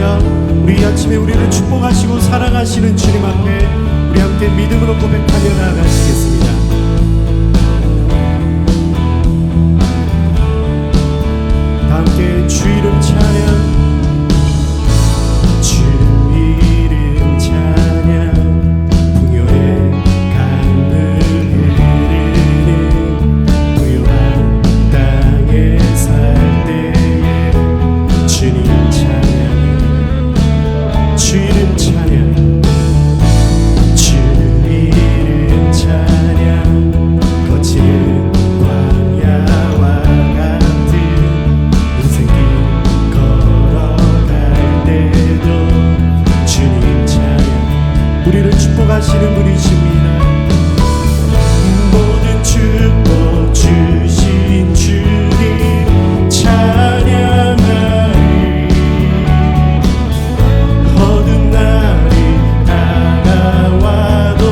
할렐루야. 우리 아침에 우리를 축복하시고 사랑하시는 주님 앞에 우리 함께 믿음으로 고백하며 나아가시겠습니다. 다 함께 주 이름 찬양, 주 이름 찬양, 풍요의 강을 흐르는 부요한 땅에 살 때에 주님 찬양, 주 이름 찬양, 주 이름 찬양, 거치는 광야와 같은 인생길 걸어갈 때도 주님 찬양, 우리를 축복하시는 분이십니다. 모든 축복 주신 주님 찬양하리. 어두운 날이 다가와도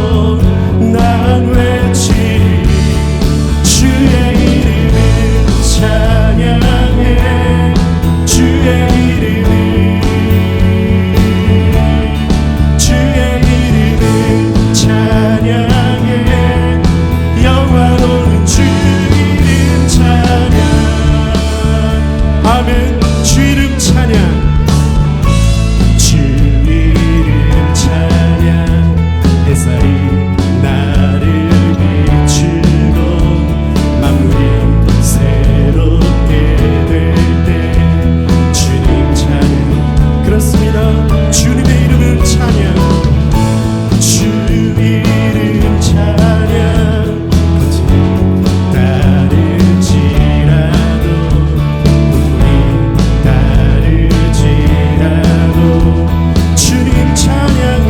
난 외치리. 주의 이름을 찬양해, 주의 이름을, 주의 이름을 찬양해, 영화로운 주 이름 찬양. 아멘. 주 이름 찬양, 주 이름 찬양. 햇살이 나를 비추고 만물이 새롭게 될 때 주님 찬양. 그렇습니다. 주님의 이름을 찬양, 주 이름 찬양. 거친 따르지라도 눈물이 따르지라도 주님 찬양해.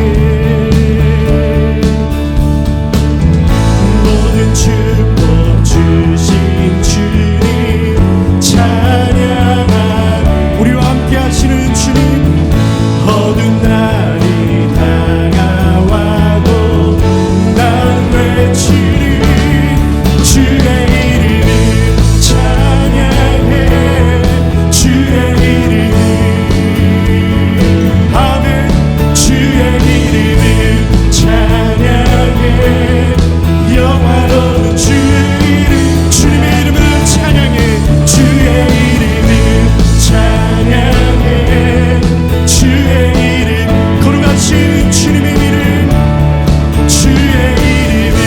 모든 축복 주신 주님 찬양하리. 우리와 함께 하시는 주님, 어두운 날이 다가와도 난 외치리. 주의 이름을 찬양해, 주의 이름. 아멘. 주의 이름을 찬양해, 영화로운 주 이름. 주님의 이름을 찬양해, 주의 이름을 찬양해, 주의 이름. 거룩하신 주님의 이름, 주의 이름을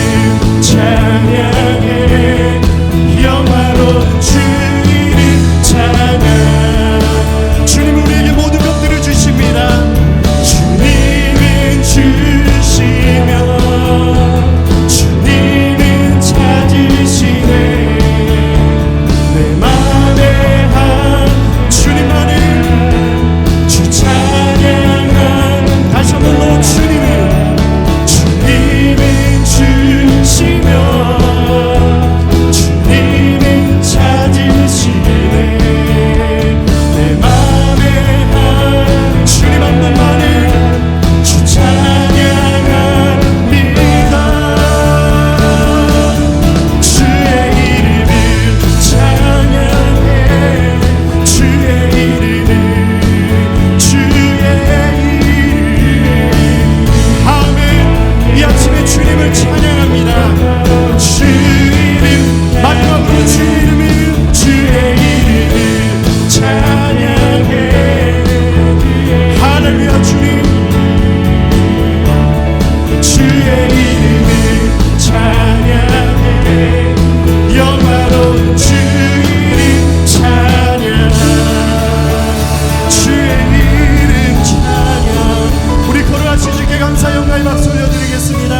찬양해, 영화로운 주 이름 찬양. 주님 우리에게 모든 것들을 주십니다. 주님은 주시며 주님은 찾으시네. 내 맘에 한 주님만을 주 찬양한. 다시 한번 더 주님은 주시며 주님은 찾으시네. 내 맘에 한 주님 한 분만을 주 찬양합니다. 주의 이름을 찬양해, 주의 이름을, 주의 이름. 아멘. 이 아침에 주님을 찬양합니다. 주 이름, 마지막으로 주 이름을, 주의 이름을 찬양해. 할렐루야. 주님, 주의 이름을 찬양해, 영화로운 주 이름 찬양, 주의 이름 찬양. 우리 걸어가신 주께 감사 영광의 박수 올려드리겠습니다.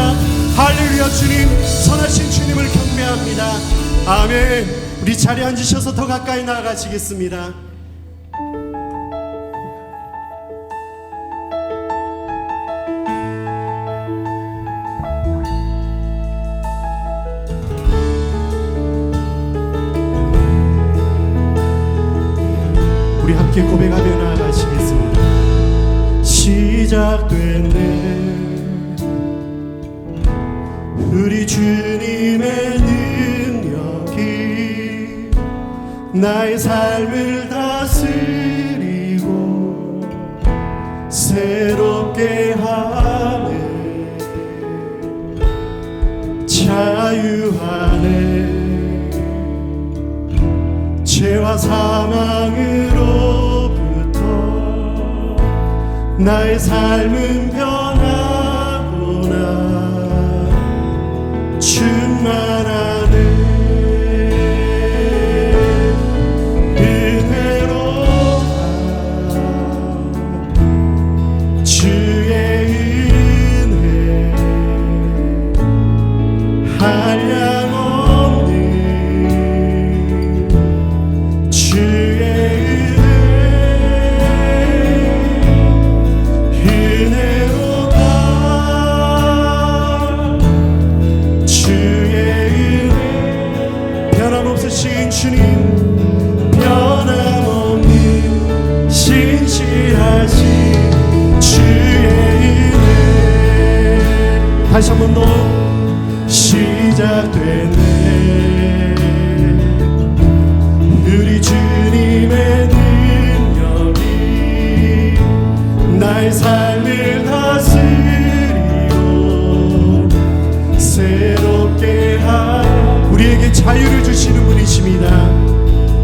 할렐루야. 주님, 선하신 주님을 경배합니다. 아멘. 우리 자리에 앉으셔서 더 가까이 나아가시겠습니다. 우리 함께 고백하며 나아가시겠습니다. 시작됐네 우리 주님의 능력이 나의 삶을 다스리고 새롭게 하네 자유하네 죄와 사망으로부터 나의 삶은 변하구나 충만하네 은혜로다 주의 은혜 한량없는 주의 은혜로다 주의 은혜 변함없으신 주님 변함없는 신실하신 주의 은혜 다시 한 번 더 시작됐네 우리 주님의 능력이 나의 삶을 다스리고 새롭게 하여 우리에게 자유를 주시는 분이십니다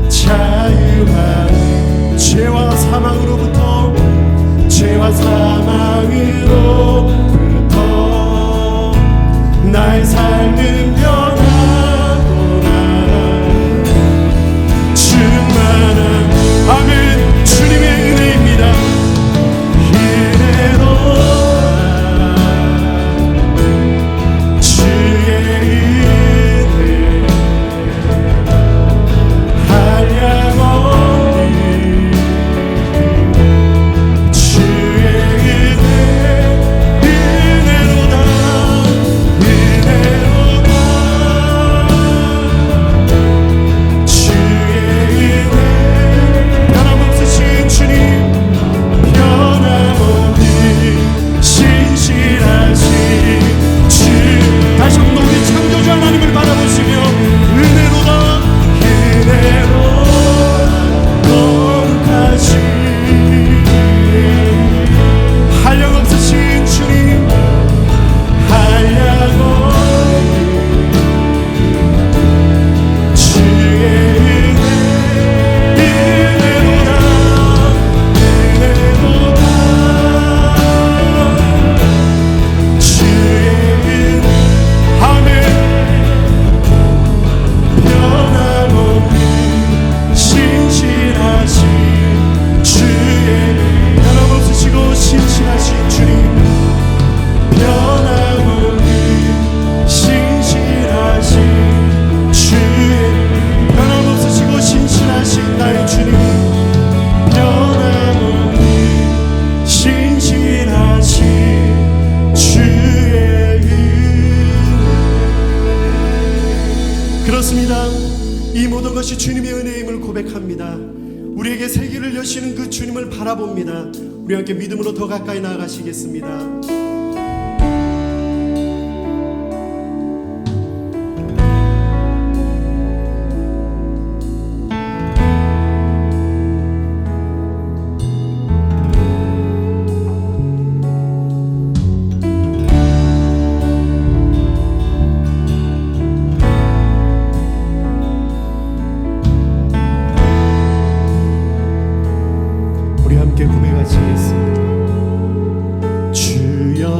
자유한 죄와 사망으로부터 죄와 사망으로부터 나의 삶은 변하구나 충만한 아멘 주님의 은혜입니다 은혜로다 주의 은혜 한량없는 주의 은혜 은혜로다 은혜로다 주의 은혜 변함없으신 주님 변함없는 신실하신 주 다시 한번 우리 창조주 하나님을 바라보시며 은혜로다 은혜로다 거룩하신 한량없으신 주님 한량없는 주의 은혜 은혜로다 은혜로다 주의 은혜 아멘 변함없는 신실하신 주의 변함없으시고 신실하신 주님 변함없는 신실하신 주의 변함없으시고 신실하신 나의 주님 변함없는 신실하신 주의 은혜 그렇습니다 이 모든 것이 주님의 은혜임을 고백합니다 우리에게 세계를 여시는 그 주님을 바라봅니다 우리 함께 믿음으로 더 가까이 나아가시겠습니다 우리 함께 고백하시겠습니다 주여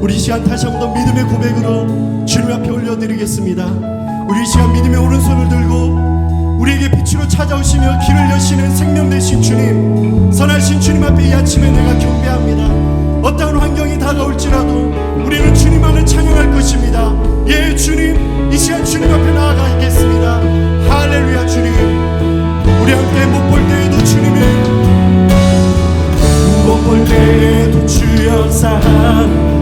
우리 이 시간 다시 한 번 더 믿음의 고백으로 주님 앞에 올려드리겠습니다. 우리 이 시간 믿음의 오른손을 들고 우리에게 빛으로 찾아오시며 길을 여시는 생명 되신 주님, 선하신 주님 앞에 이 아침에 내가 경배합니다. 어떠한 환경이 다가올지라도 우리는 주님만을 찬양할 것입니다. 예, 주님, 이 시간 주님 앞에 나아가 있겠습니다. 할렐루야. 주님, 우리 함께 못 볼 때에도 주님을, 못 볼 때에도 주 역사하네,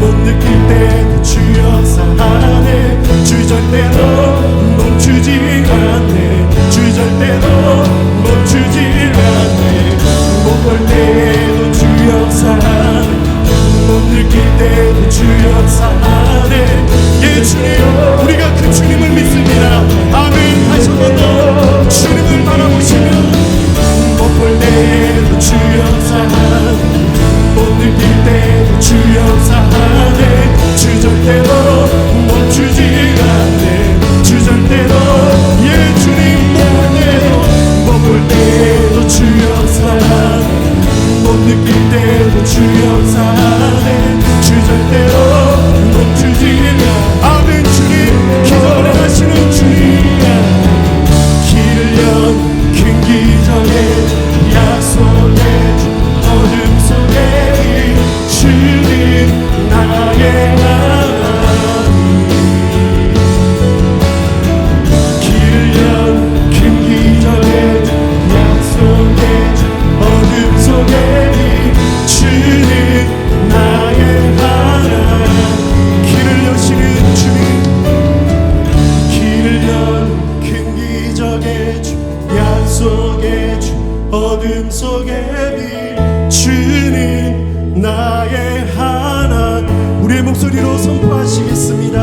못 느낄 때도 주 역사하네, 주 절대로 멈추지 않네, 주 절대로 멈추지 않네. 못 볼 때에도 주 역사하네, 못 느낄 때도 주 역사하네. 예, 주님, 우리가 그 주님을 믿습니다. 아멘. 다시 한 번 더 주님을 바라보시며, 못 볼 때도 주 역사하네, 못 느낄 때도 주 역사하네, 주 절대로 멈추지 않네, 주 절대로. 예, 주님, 못 볼 때도 주 역사하네, 못 느낄 때도 주 역사하네, 주 절대로 멈추지 않네. 아멘. 주님, 기도를 하시는 주님, 길을 연 큰 기적의 약속의 어둠 속에 주님 나의 하나님, 길을 연 큰 기적의 약속의 어둠 속에 주님 나의 하나님. 길을 여시는 주님, 길을 연 큰 기적의 주, 약속의 주, 어둠 속에 빛 주님 나의 하나님. 우리의 목소리로 선포하시겠습니다.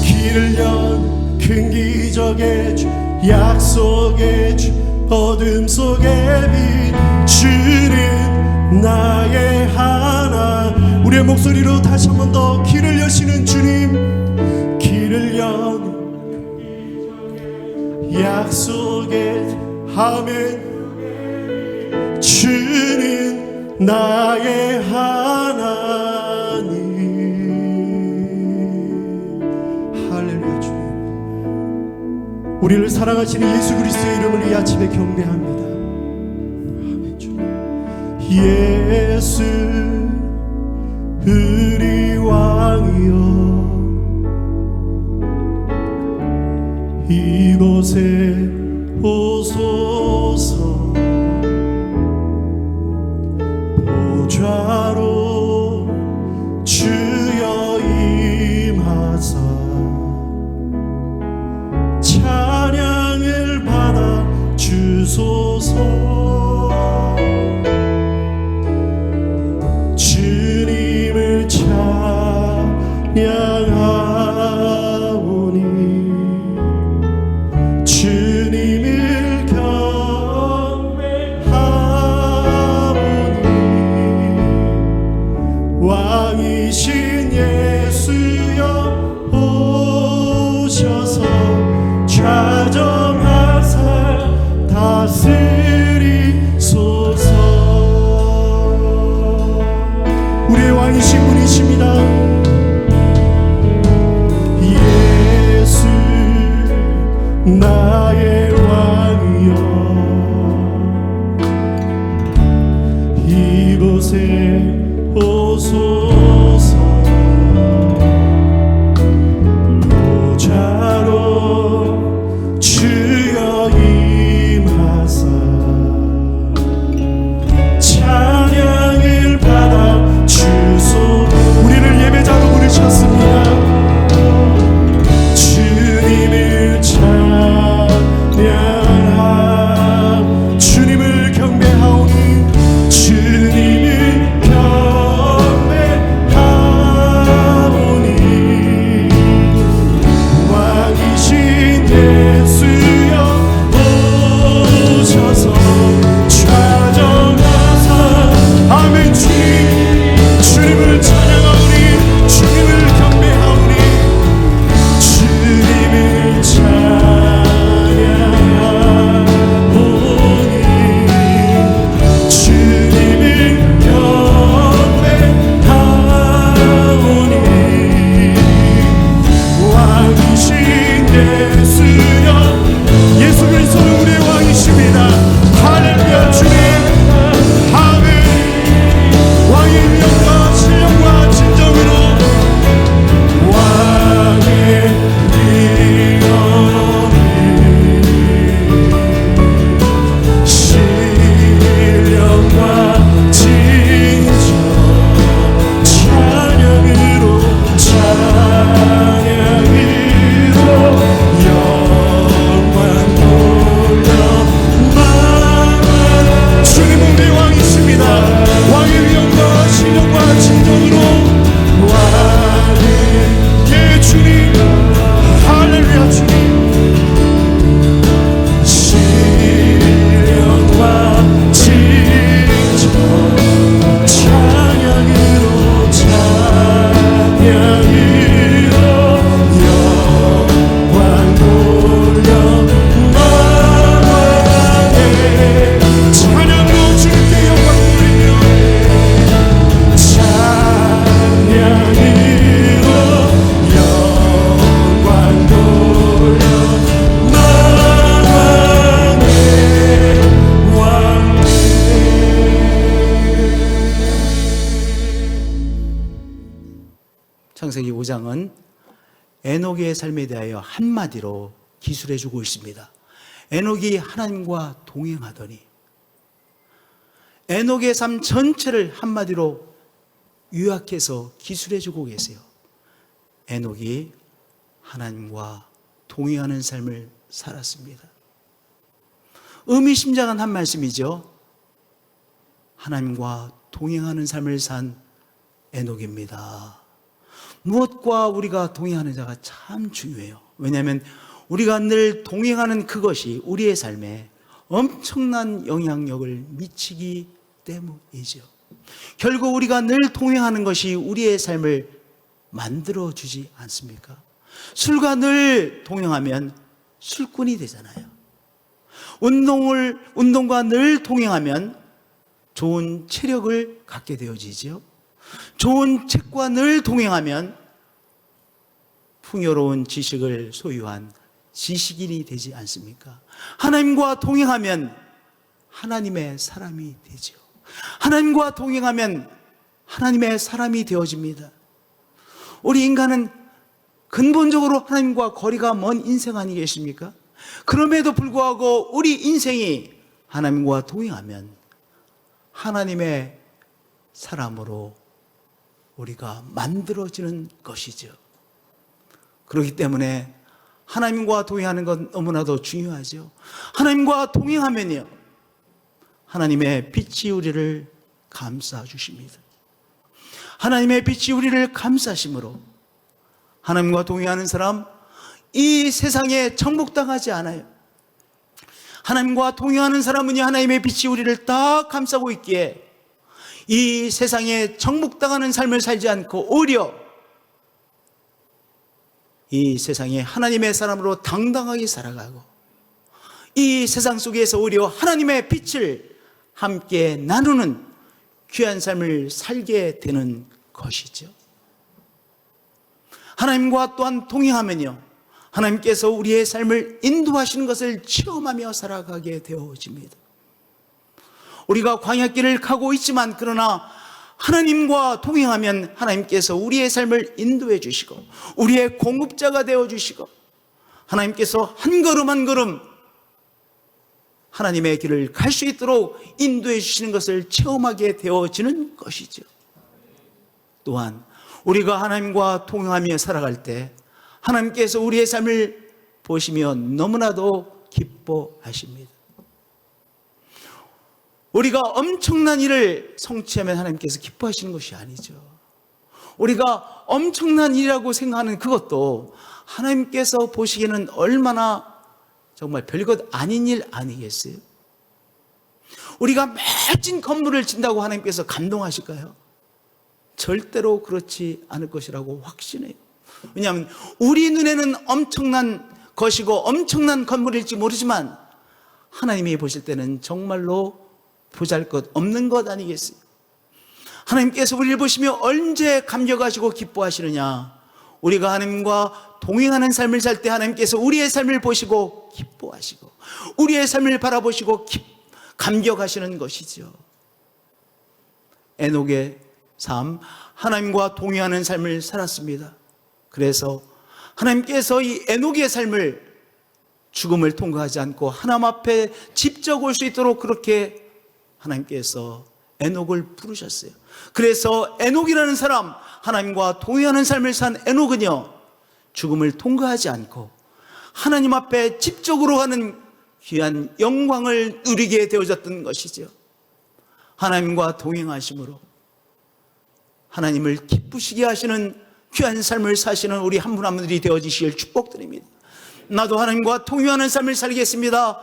길을 연 큰 기적의 주, 약속의 주, 어둠 속에 빛 주님 나의 하나님. 우리의 목소리로 다시 한 번 더 길을 여시는 주님, 길을 연 약속의 아멘, 주님 나의 하나님. 할렐루야. 주님, 우리를 사랑하시는 예수 그리스도의 이름을 이 아침에 경배합니다. 아멘. 주님, 예수 우리 왕이여, 이곳에 오소서, 보좌로 주여 임하사 찬양을 받아 주소서. 주님을 찬양하오니, 주님을 경배하오니, 왕이신 예수여 오셔서 좌정하사 다스리소서. 우리의 왕이신 분이십니다. 예수 나의 왕이여, 이곳에 오소서, 보좌로 주여 임하사 찬양을 받아 주소. 우리를 예배자로 부르셨습니다. 주님을 찬양하, 주님을 경배하오니, 주님을 경배하오니, 창세기 5장은 에녹의 삶에 대하여 한마디로 기술해 주고 있습니다. 에녹이 하나님과 동행하더니, 에녹의 삶 전체를 한마디로 요약해서 기술해 주고 계세요. 에녹이 하나님과 동행하는 삶을 살았습니다. 의미심장한 한 말씀이죠. 하나님과 동행하는 삶을 산 에녹입니다. 무엇과 우리가 동행하는 자가 참 중요해요. 왜냐하면 우리가 늘 동행하는 그것이 우리의 삶에 엄청난 영향력을 미치기 때문이죠. 결국 우리가 늘 동행하는 것이 우리의 삶을 만들어주지 않습니까? 술과 늘 동행하면 술꾼이 되잖아요. 운동과 늘 동행하면 좋은 체력을 갖게 되어지죠. 좋은 책과 늘 동행하면 풍요로운 지식을 소유한 지식인이 되지 않습니까? 하나님과 동행하면 하나님의 사람이 되죠. 하나님과 동행하면 하나님의 사람이 되어집니다. 우리 인간은 근본적으로 하나님과 거리가 먼 인생 아니겠습니까? 그럼에도 불구하고 우리 인생이 하나님과 동행하면 하나님의 사람으로 우리가 만들어지는 것이죠. 그렇기 때문에 하나님과 동행하는 건 너무나도 중요하죠. 하나님과 동행하면요, 하나님의 빛이 우리를 감싸 주십니다. 하나님의 빛이 우리를 감싸심으로 하나님과 동행하는 사람, 이 세상에 정복당하지 않아요. 하나님과 동행하는 사람은 하나님의 빛이 우리를 딱 감싸고 있기에 이 세상에 정복당하는 삶을 살지 않고 오히려 이 세상에 하나님의 사람으로 당당하게 살아가고 이 세상 속에서 오히려 하나님의 빛을 함께 나누는 귀한 삶을 살게 되는 것이죠. 하나님과 또한 동행하면요, 하나님께서 우리의 삶을 인도하시는 것을 체험하며 살아가게 되어집니다. 우리가 광야길을 가고 있지만 그러나 하나님과 동행하면 하나님께서 우리의 삶을 인도해 주시고 우리의 공급자가 되어 주시고 하나님께서 한 걸음 한 걸음 하나님의 길을 갈 수 있도록 인도해 주시는 것을 체험하게 되어지는 것이죠. 또한 우리가 하나님과 동행하며 살아갈 때 하나님께서 우리의 삶을 보시며 너무나도 기뻐하십니다. 우리가 엄청난 일을 성취하면 하나님께서 기뻐하시는 것이 아니죠. 우리가 엄청난 일이라고 생각하는 그것도 하나님께서 보시기에는 얼마나 정말 별것 아닌 일 아니겠어요? 우리가 멋진 건물을 짓는다고 하나님께서 감동하실까요? 절대로 그렇지 않을 것이라고 확신해요. 왜냐하면 우리 눈에는 엄청난 것이고 엄청난 건물일지 모르지만 하나님이 보실 때는 정말로 보잘것없는 것 아니겠어요? 하나님께서 우리를 보시며 언제 감격하시고 기뻐하시느냐? 우리가 하나님과 동행하는 삶을 살 때 하나님께서 우리의 삶을 보시고 기뻐하시고 우리의 삶을 바라보시고 감격하시는 것이죠. 에녹의 삶, 하나님과 동행하는 삶을 살았습니다. 그래서 하나님께서 이 에녹의 삶을 죽음을 통과하지 않고 하나님 앞에 직접 올 수 있도록 그렇게 하나님께서 에녹을 부르셨어요. 그래서 에녹이라는 사람, 하나님과 동행하는 삶을 산 에녹은요, 죽음을 통과하지 않고 하나님 앞에 집적으로 가는 귀한 영광을 누리게 되어졌던 것이죠. 하나님과 동행하심으로 하나님을 기쁘시게 하시는 귀한 삶을 사시는 우리 한 분 한 분들이 되어지시길 축복드립니다. 나도 하나님과 동행하는 삶을 살겠습니다.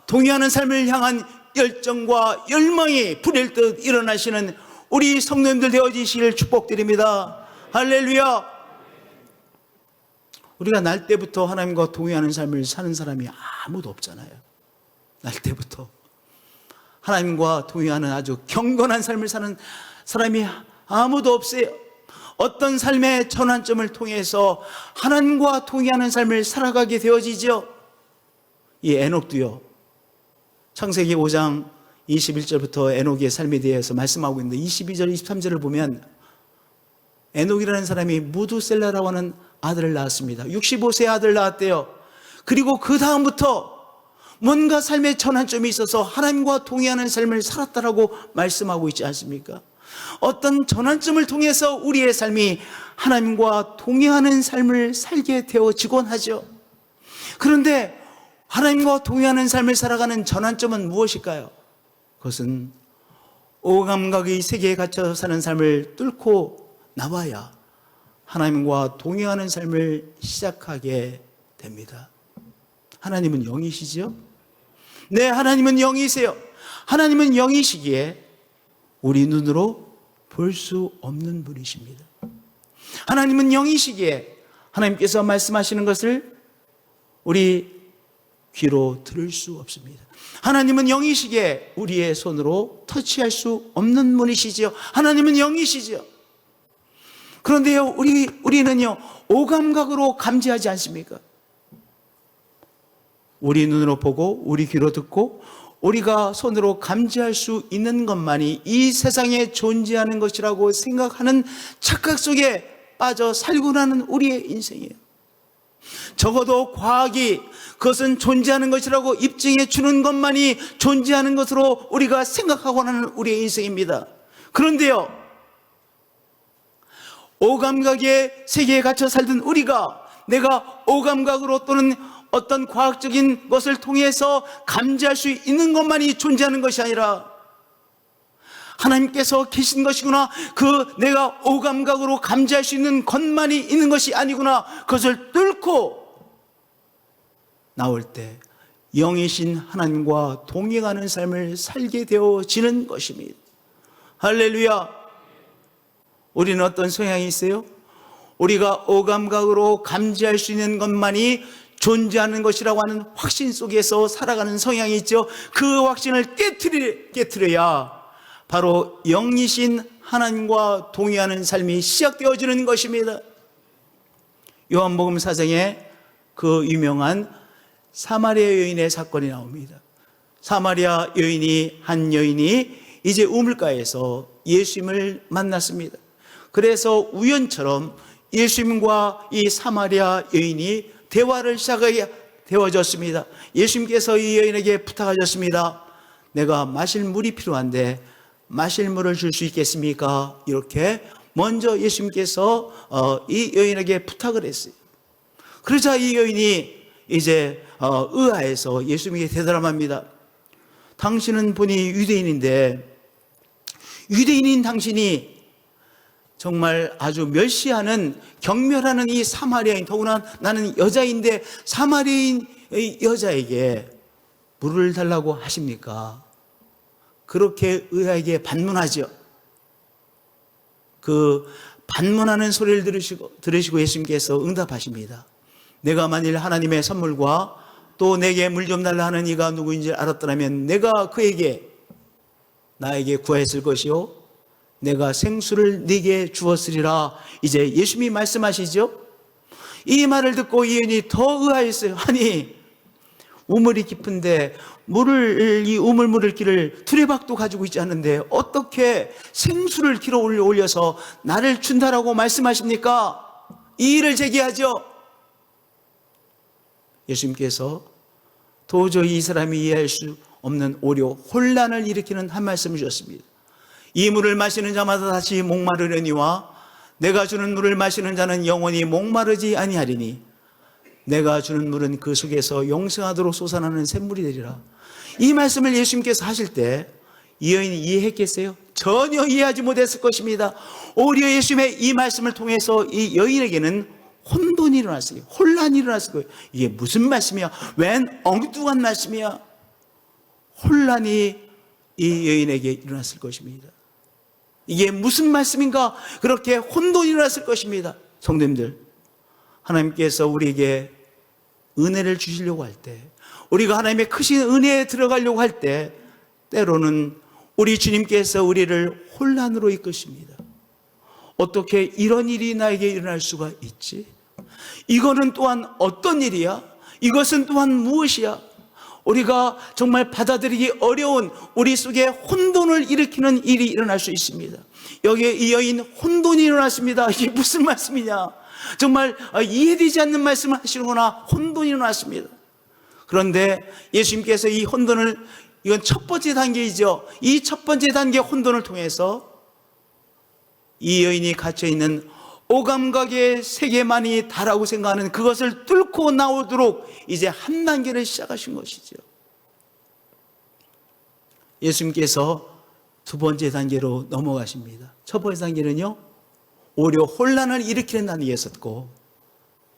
동행하는 삶을 향한 열정과 열망이 불일 듯 일어나시는 우리 성도님들 되어지시길 축복드립니다. 할렐루야. 우리가 날 때부터 하나님과 동행하는 삶을 사는 사람이 아무도 없잖아요. 날 때부터 하나님과 동행하는 아주 경건한 삶을 사는 사람이 아무도 없어요. 어떤 삶의 전환점을 통해서 하나님과 동행하는 삶을 살아가게 되어지죠. 이 에녹도요, 창세기 5장 21절부터 에녹의 삶에 대해서 말씀하고 있는데 22절, 23절을 보면 에녹이라는 사람이 무두셀라라고 하는 아들을 낳았습니다. 65세 아들 낳았대요. 그리고 그 다음부터 뭔가 삶의 전환점이 있어서 하나님과 동의하는 삶을 살았다라고 말씀하고 있지 않습니까? 어떤 전환점을 통해서 우리의 삶이 하나님과 동의하는 삶을 살게 되어지곤 하죠. 그런데 하나님과 동의하는 삶을 살아가는 전환점은 무엇일까요? 그것은 오감각의 세계에 갇혀 사는 삶을 뚫고 나와야 하나님과 동의하는 삶을 시작하게 됩니다. 하나님은 영이시죠? 네, 하나님은 영이세요. 하나님은 영이시기에 우리 눈으로 볼 수 없는 분이십니다. 하나님은 영이시기에 하나님께서 말씀하시는 것을 우리 귀로 들을 수 없습니다. 하나님은 영이시기에 우리의 손으로 터치할 수 없는 분이시죠. 하나님은 영이시죠. 그런데요, 우리는요, 오감각으로 감지하지 않습니까? 우리 눈으로 보고 우리 귀로 듣고 우리가 손으로 감지할 수 있는 것만이 이 세상에 존재하는 것이라고 생각하는 착각 속에 빠져 살고 나는 우리의 인생이에요. 적어도 과학이 그것은 존재하는 것이라고 입증해 주는 것만이 존재하는 것으로 우리가 생각하고 나는 우리의 인생입니다. 그런데요, 오감각의 세계에 갇혀 살던 우리가 내가 오감각으로 또는 어떤 과학적인 것을 통해서 감지할 수 있는 것만이 존재하는 것이 아니라 하나님께서 계신 것이구나, 그 내가 오감각으로 감지할 수 있는 것만이 있는 것이 아니구나, 그것을 뚫고 나올 때 영이신 하나님과 동행하는 삶을 살게 되어지는 것입니다. 할렐루야. 우리는 어떤 성향이 있어요? 우리가 오감각으로 감지할 수 있는 것만이 존재하는 것이라고 하는 확신 속에서 살아가는 성향이 있죠. 그 확신을 깨트려야 바로 영이신 하나님과 동의하는 삶이 시작되어지는 것입니다. 요한복음 4장에 그 유명한 사마리아 여인의 사건이 나옵니다. 사마리아 여인이, 한 여인이 이제 우물가에서 예수님을 만났습니다. 그래서 우연처럼 예수님과 이 사마리아 여인이 대화를 시작하게 되어졌습니다. 예수님께서 이 여인에게 부탁하셨습니다. 내가 마실 물이 필요한데 마실 물을 줄 수 있겠습니까? 이렇게 먼저 예수님께서 이 여인에게 부탁을 했어요. 그러자 이 여인이 이제 의아해서 예수님에게 대답합니다. 당신은 본이 유대인인데 유대인인 당신이 정말 아주 멸시하는, 경멸하는 이 사마리아인, 더구나 나는 여자인데 사마리아인 여자에게 물을 달라고 하십니까? 그렇게 의아하게 반문하죠. 그 반문하는 소리를 들으시고 예수님께서 응답하십니다. 내가 만일 하나님의 선물과 또 내게 물 좀 달라 하는 이가 누구인지 알았더라면 내가 그에게 나에게 구하였을 것이요 내가 생수를 네게 주었으리라. 이제 예수님이 말씀하시죠. 이 말을 듣고 이 여인이 더 의아했어요. 아니, 우물이 깊은데 이 우물물을 길을 두레박도 가지고 있지 않는데 어떻게 생수를 길어 올려서 나를 준다라고 말씀하십니까? 이 일을 제기하죠. 예수님께서 도저히 이 사람이 이해할 수 없는 오려 혼란을 일으키는 한 말씀을 주셨습니다. 이 물을 마시는 자마다 다시 목마르려니와 내가 주는 물을 마시는 자는 영원히 목마르지 아니하리니 내가 주는 물은 그 속에서 영생하도록 솟아나는 샘물이 되리라. 이 말씀을 예수님께서 하실 때 이 여인이 이해했겠어요? 전혀 이해하지 못했을 것입니다. 오히려 예수님의 이 말씀을 통해서 이 여인에게는 혼돈이 일어났어요. 혼란이 일어났을 거예요. 이게 무슨 말씀이야? 웬 엉뚱한 말씀이야? 혼란이 이 여인에게 일어났을 것입니다. 이게 무슨 말씀인가? 그렇게 혼돈이 일어났을 것입니다. 성도님들, 하나님께서 우리에게 은혜를 주시려고 할 때, 우리가 하나님의 크신 은혜에 들어가려고 할 때 때로는 우리 주님께서 우리를 혼란으로 이끄십니다. 어떻게 이런 일이 나에게 일어날 수가 있지? 이거는 또한 어떤 일이야? 이것은 또한 무엇이야? 우리가 정말 받아들이기 어려운 우리 속에 혼돈을 일으키는 일이 일어날 수 있습니다. 여기에 이 여인 혼돈이 일어났습니다. 이게 무슨 말씀이냐? 정말 이해되지 않는 말씀을 하시는구나. 혼돈이 일어났습니다. 그런데 예수님께서 이 혼돈을, 이건 첫 번째 단계이죠. 이 첫 번째 단계 혼돈을 통해서 이 여인이 갇혀있는 오감각의 세계만이 다라고 생각하는 그것을 뚫고 나오도록 이제 한 단계를 시작하신 것이죠. 예수님께서 두 번째 단계로 넘어가십니다. 첫 번째 단계는요, 오히려 혼란을 일으키는 단계가 있었고,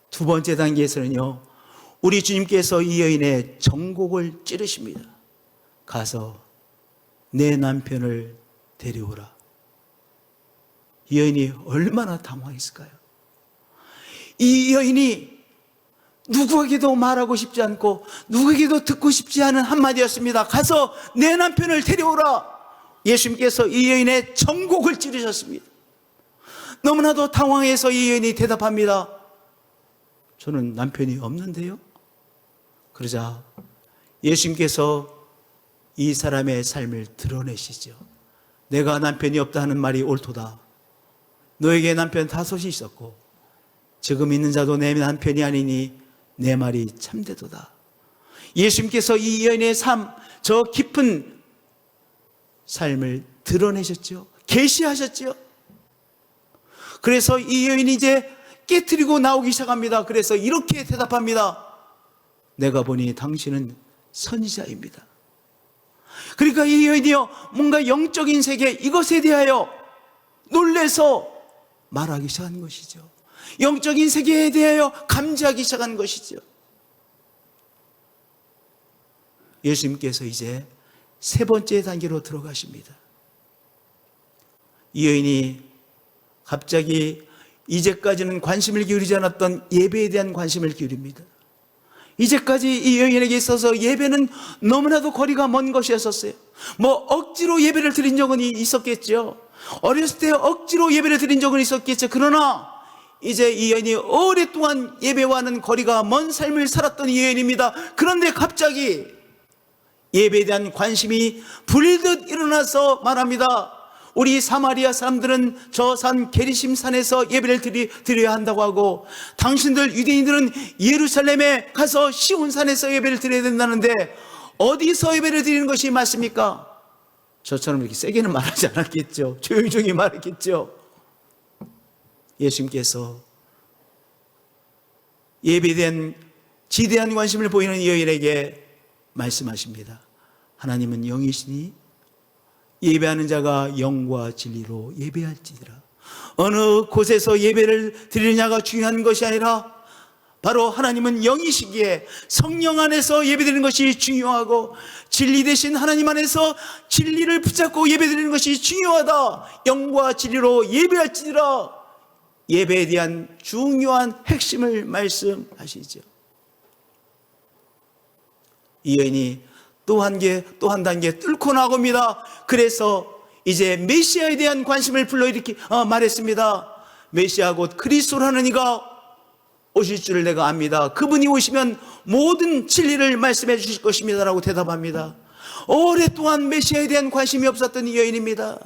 두 번째 단계에서는요, 우리 주님께서 이 여인의 정곡을 찌르십니다. 가서 내 남편을 데려오라. 이 여인이 얼마나 당황했을까요? 이 여인이 누구에게도 말하고 싶지 않고 누구에게도 듣고 싶지 않은 한마디였습니다. 가서 내 남편을 데려오라. 예수님께서 이 여인의 정곡을 찌르셨습니다. 너무나도 당황해서 이 여인이 대답합니다. 저는 남편이 없는데요. 그러자 예수님께서 이 사람의 삶을 드러내시죠. 내가 남편이 없다는 말이 옳도다. 너에게 남편 5이 있었고 지금 있는 자도 내 남편이 아니니 내 말이 참되도다. 예수님께서 이 여인의 삶, 저 깊은 삶을 드러내셨죠. 계시하셨죠. 그래서 이 여인이 이제 깨트리고 나오기 시작합니다. 그래서 이렇게 대답합니다. 내가 보니 당신은 선지자입니다. 그러니까 이 여인이요, 뭔가 영적인 세계, 이것에 대하여 놀래서 말하기 시작한 것이죠. 영적인 세계에 대하여 감지하기 시작한 것이죠. 예수님께서 이제 세 번째 단계로 들어가십니다. 이 여인이 갑자기 이제까지는 관심을 기울이지 않았던 예배에 대한 관심을 기울입니다. 이제까지 이 여인에게 있어서 예배는 너무나도 거리가 먼 것이었었어요. 억지로 예배를 드린 적은 있었겠죠. 어렸을 때 억지로 예배를 드린 적은 있었겠죠. 그러나 이제 이 여인이 오랫동안 예배와는 거리가 먼 삶을 살았던 이 여인입니다. 그런데 갑자기 예배에 대한 관심이 불듯 일어나서 말합니다. 우리 사마리아 사람들은 저 산 게리심 산에서 예배를 드려야 한다고 하고, 당신들 유대인들은 예루살렘에 가서 시온 산에서 예배를 드려야 된다는데 어디서 예배를 드리는 것이 맞습니까? 저처럼 이렇게 세게는 말하지 않았겠죠. 조용히 말했겠죠. 예수님께서 예배에 대한 지대한 관심을 보이는 이 여인에게 말씀하십니다. 하나님은 영이시니 예배하는 자가 영과 진리로 예배할지니라. 어느 곳에서 예배를 드리느냐가 중요한 것이 아니라 바로 하나님은 영이시기에 성령 안에서 예배드리는 것이 중요하고, 진리 대신 하나님 안에서 진리를 붙잡고 예배드리는 것이 중요하다. 영과 진리로 예배할지니라. 예배에 대한 중요한 핵심을 말씀하시죠. 이 여인이 또 한 단계 뚫고 나옵니다. 그래서 이제 메시아에 대한 관심을 말했습니다. 메시아 곧 그리스도라는 이가 오실 줄을 내가 압니다. 그분이 오시면 모든 진리를 말씀해 주실 것입니다 라고 대답합니다. 오랫동안 메시아에 대한 관심이 없었던 이 여인입니다.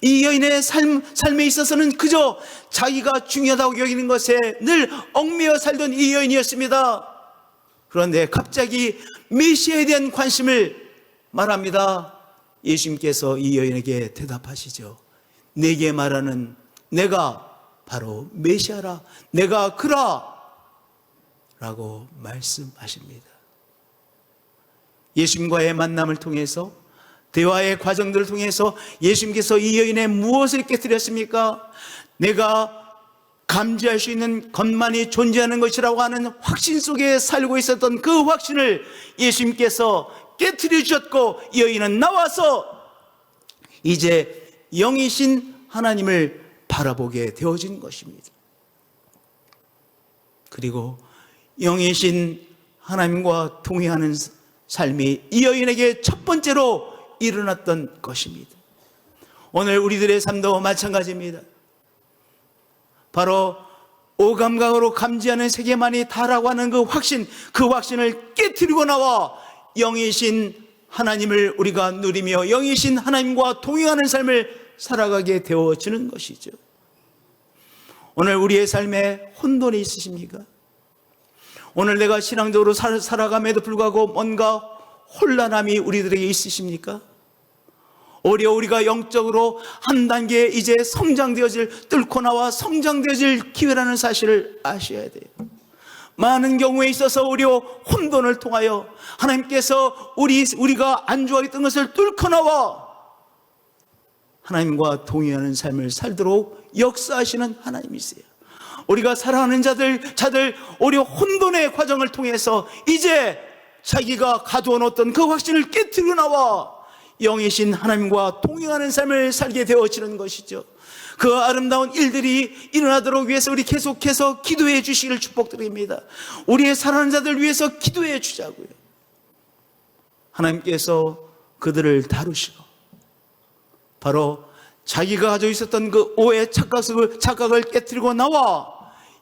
이 여인의 삶에 있어서는 그저 자기가 중요하다고 여기는 것에 늘 얽매여 살던 이 여인이었습니다. 그런데 갑자기 메시아에 대한 관심을 말합니다. 예수님께서 이 여인에게 대답하시죠. 내게 말하는 내가 바로 메시아라, 내가 그라 라고 말씀하십니다. 예수님과의 만남을 통해서, 대화의 과정들을 통해서 예수님께서 이 여인의 무엇을 깨뜨렸습니까? 내가 감지할 수 있는 것만이 존재하는 것이라고 하는 확신 속에 살고 있었던 그 확신을 예수님께서 깨뜨려 주셨고, 이 여인은 나와서 이제 영이신 하나님을 바라보게 되어진 것입니다. 그리고 영이신 하나님과 동행하는 삶이 이 여인에게 첫 번째로 일어났던 것입니다. 오늘 우리들의 삶도 마찬가지입니다. 바로 오감각으로 감지하는 세계만이 다라고 하는 그 확신을 깨뜨리고 나와 영이신 하나님을 우리가 누리며 영이신 하나님과 동행하는 삶을 살아가게 되어지는 것이죠. 오늘 우리의 삶에 혼돈이 있으십니까? 오늘 내가 신앙적으로 살아감에도 불구하고 뭔가 혼란함이 우리들에게 있으십니까? 오히려 우리가 영적으로 한 단계 이제 뚫고 나와 성장되어질 기회라는 사실을 아셔야 돼요. 많은 경우에 있어서 오히려 혼돈을 통하여 하나님께서 우리가 안주하였던 것을 뚫고 나와 하나님과 동행하는 삶을 살도록 역사하시는 하나님이세요. 우리가 사랑하는 자들 오히려 혼돈의 과정을 통해서 이제 자기가 가두어 놓았던 그 확신을 깨뜨려 나와 영이신 하나님과 동행하는 삶을 살게 되어지는 것이죠. 그 아름다운 일들이 일어나도록 위해서 우리 계속해서 기도해 주시기를 축복드립니다. 우리의 사랑하는 자들 위해서 기도해 주자고요. 하나님께서 그들을 다루시고 바로 자기가 가지고 있었던 그 오해 착각을 깨뜨리고 나와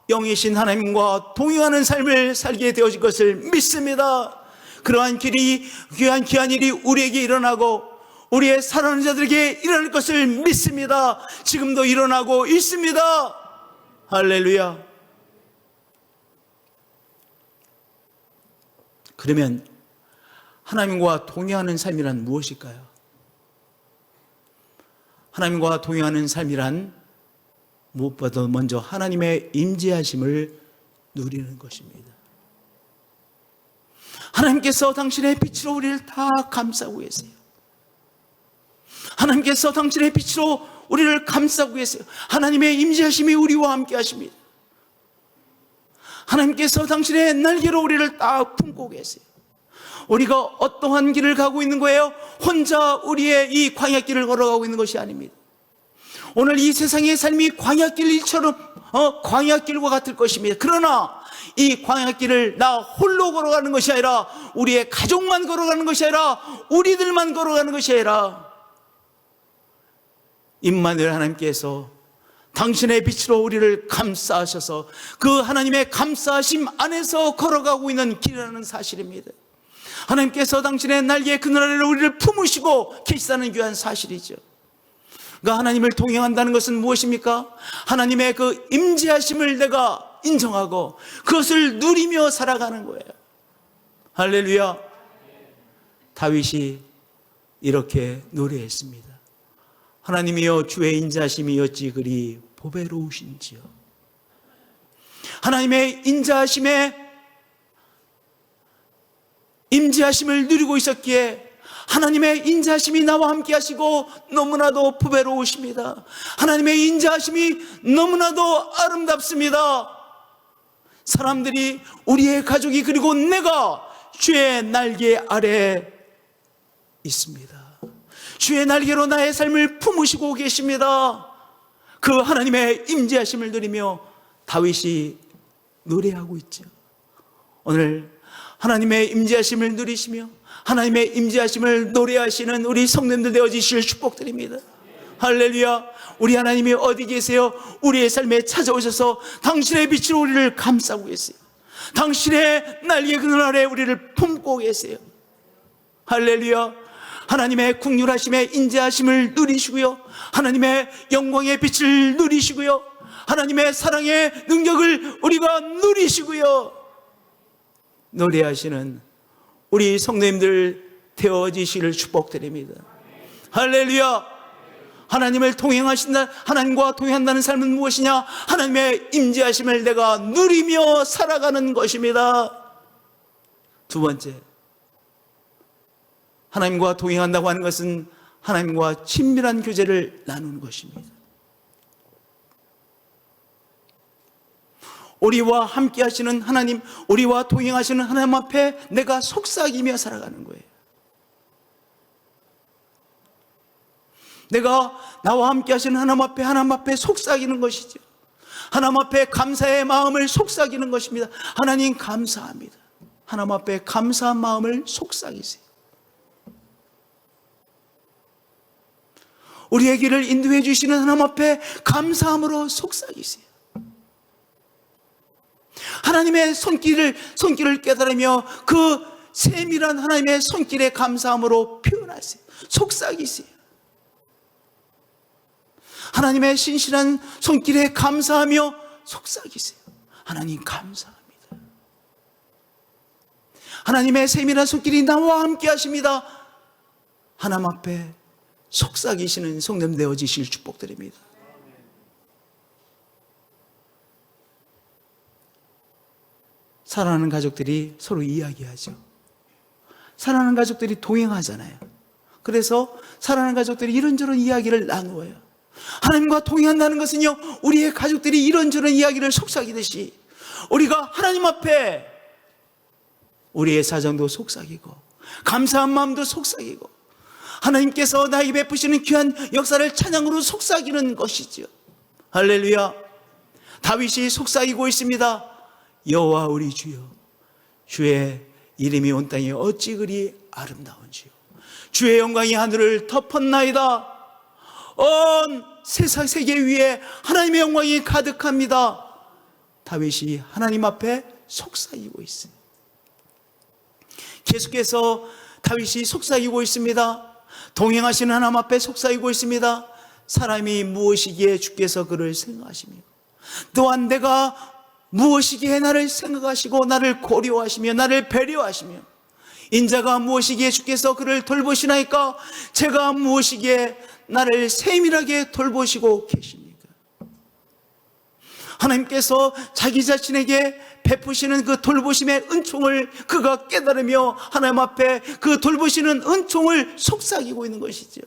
영이신 하나님과 동행하는 삶을 살게 되어질 것을 믿습니다. 그러한 귀한 일이 우리에게 일어나고 우리의 사랑하는 자들에게 일어날 것을 믿습니다. 지금도 일어나고 있습니다. 할렐루야. 그러면 하나님과 동행하는 삶이란 무엇일까요? 하나님과 동행하는 삶이란 무엇보다 먼저 하나님의 임재하심을 누리는 것입니다. 하나님께서 당신의 빛으로 우리를 다 감싸고 계세요. 하나님께서 당신의 빛으로 우리를 감싸고 계세요. 하나님의 임재하심이 우리와 함께 하십니다. 하나님께서 당신의 날개로 우리를 딱 품고 계세요. 우리가 어떠한 길을 가고 있는 거예요? 혼자 우리의 이 광야길을 걸어가고 있는 것이 아닙니다. 오늘 이 세상의 삶이 광야길처럼 광야길과 같을 것입니다. 그러나 이 광야길을 나 홀로 걸어가는 것이 아니라 우리의 가족만 걸어가는 것이 아니라 우리들만 걸어가는 것이 아니라 임마누엘 하나님께서 당신의 빛으로 우리를 감싸셔서 그 하나님의 감싸심 안에서 걸어가고 있는 길이라는 사실입니다. 하나님께서 당신의 날개의 그늘 아래로 우리를 품으시고 계시다는 귀한 사실이죠. 그러니까 하나님을 동행한다는 것은 무엇입니까? 하나님의 그 임재하심을 내가 인정하고 그것을 누리며 살아가는 거예요. 할렐루야. 다윗이 이렇게 노래했습니다. 하나님이여 주의 인자하심이 어찌 그리 보배로우신지요. 하나님의 임재하심을 누리고 있었기에 하나님의 인자하심이 나와 함께 하시고 너무나도 보배로우십니다. 하나님의 인자하심이 너무나도 아름답습니다. 사람들이 우리의 가족이 그리고 내가 주의 날개 아래 있습니다. 주의 날개로 나의 삶을 품으시고 계십니다. 그 하나님의 임재하심을 누리며 다윗이 노래하고 있죠. 오늘 하나님의 임재하심을 누리시며 하나님의 임재하심을 노래하시는 우리 성도님들 되어지실 축복드립니다. 할렐루야. 우리 하나님이 어디 계세요? 우리의 삶에 찾아오셔서 당신의 빛으로 우리를 감싸고 계세요. 당신의 날개 그늘 아래 우리를 품고 계세요. 할렐루야. 하나님의 긍휼하심의 인자하심을 누리시고요, 하나님의 영광의 빛을 누리시고요, 하나님의 사랑의 능력을 우리가 누리시고요, 노래하시는 우리 성도님들 되어지시를 축복드립니다. 할렐루야. 하나님을 동행하신다, 하나님과 동행한다는 삶은 무엇이냐? 하나님의 임재하심을 내가 누리며 살아가는 것입니다. 두 번째, 하나님과 동행한다고 하는 것은 하나님과 친밀한 교제를 나누는 것입니다. 우리와 함께 하시는 하나님, 우리와 동행하시는 하나님 앞에 내가 속삭이며 살아가는 거예요. 내가 나와 함께 하시는 하나님 앞에 속삭이는 것이죠. 하나님 앞에 감사의 마음을 속삭이는 것입니다. 하나님 감사합니다. 하나님 앞에 감사한 마음을 속삭이세요. 우리의 길을 인도해 주시는 하나님 앞에 감사함으로 속삭이세요. 하나님의 손길을 깨달으며 그 세밀한 하나님의 손길에 감사함으로 표현하세요. 속삭이세요. 하나님의 신실한 손길에 감사하며 속삭이세요. 하나님 감사합니다. 하나님의 세밀한 손길이 나와 함께 하십니다. 하나님 앞에 속삭이시는 성령 되어지실 축복드립니다. 사랑하는 가족들이 서로 이야기하죠. 사랑하는 가족들이 동행하잖아요. 그래서 사랑하는 가족들이 이런저런 이야기를 나누어요. 하나님과 동행한다는 것은요, 우리의 가족들이 이런저런 이야기를 속삭이듯이 우리가 하나님 앞에 우리의 사정도 속삭이고 감사한 마음도 속삭이고 하나님께서 나에게 베푸시는 귀한 역사를 찬양으로 속삭이는 것이지요. 할렐루야. 다윗이 속삭이고 있습니다. 여호와 우리 주여, 주의 이름이 온 땅에 어찌 그리 아름다운지요. 주의 영광이 하늘을 덮었나이다. 온 세상 세계 위에 하나님의 영광이 가득합니다. 다윗이 하나님 앞에 속삭이고 있어요. 계속해서 다윗이 속삭이고 있습니다. 동행하시는 하나님 앞에 속삭이고 있습니다. 사람이 무엇이기에 주께서 그를 생각하시며, 또한 내가 무엇이기에 나를 생각하시고 나를 고려하시며 나를 배려하시며, 인자가 무엇이기에 주께서 그를 돌보시나이까? 제가 무엇이기에 나를 세밀하게 돌보시고 계십니까? 하나님께서 자기 자신에게 베푸시는 그 돌보심의 은총을 그가 깨달으며 하나님 앞에 그 돌보시는 은총을 속삭이고 있는 것이죠.